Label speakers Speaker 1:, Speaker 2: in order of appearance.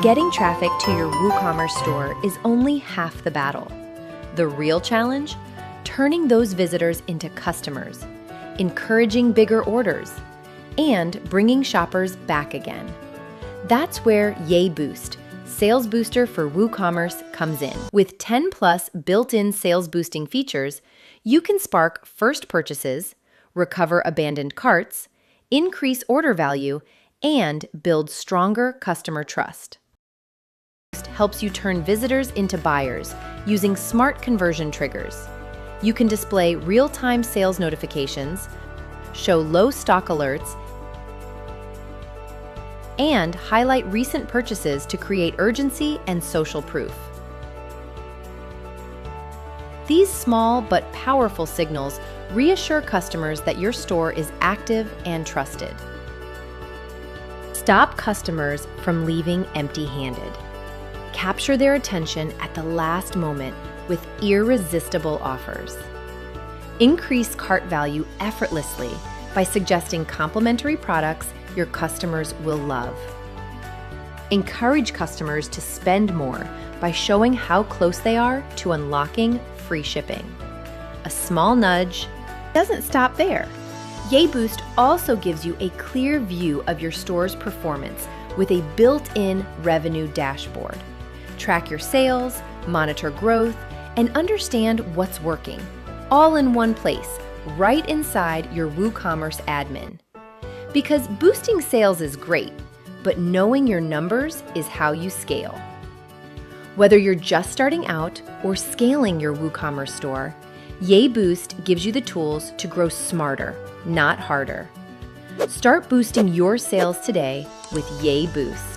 Speaker 1: Getting traffic to your WooCommerce store is only half the battle. The real challenge? Turning those visitors into customers, encouraging bigger orders, and bringing shoppers back again. That's where YayBoost, Sales Booster for WooCommerce, comes in. With 10+ built-in sales boosting features, you can spark first purchases, recover abandoned carts, increase order value, and build stronger customer trust. Helps you turn visitors into buyers using smart conversion triggers. You can display real-time sales notifications, show low stock alerts, and highlight recent purchases to create urgency and social proof. These small but powerful signals reassure customers that your store is active and trusted. Stop customers from leaving empty-handed. Capture their attention at the last moment with irresistible offers. Increase cart value effortlessly by suggesting complimentary products your customers will love. Encourage customers to spend more by showing how close they are to unlocking free shipping. A small nudge doesn't stop there. YayBoost also gives you a clear view of your store's performance with a built-in revenue dashboard. Track your sales, monitor growth, and understand what's working, all in one place, right inside your WooCommerce admin. Because boosting sales is great, but knowing your numbers is how you scale. Whether you're just starting out or scaling your WooCommerce store, YayBoost gives you the tools to grow smarter, not harder. Start boosting your sales today with YayBoost.